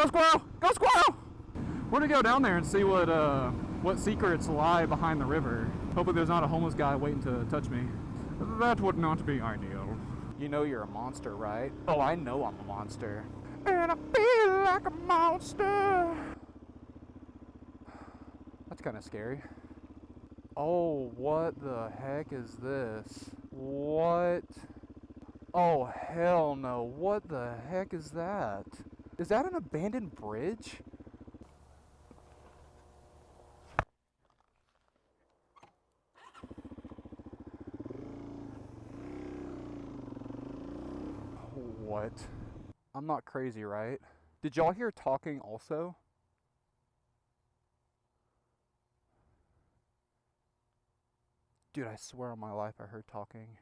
Go squirrel! Go squirrel! We're gonna go down there and see what secrets lie behind the river. Hopefully there's not a homeless guy waiting to touch me. That would not be ideal. You know you're a monster, right? Oh, I know I'm a monster. And I feel like a monster. That's kind of scary. Oh, what the heck is this? What? Oh, hell no. What the heck is that? Is that an abandoned bridge? What? I'm not crazy, right? Did y'all hear talking also? Dude, I swear on my life I heard talking.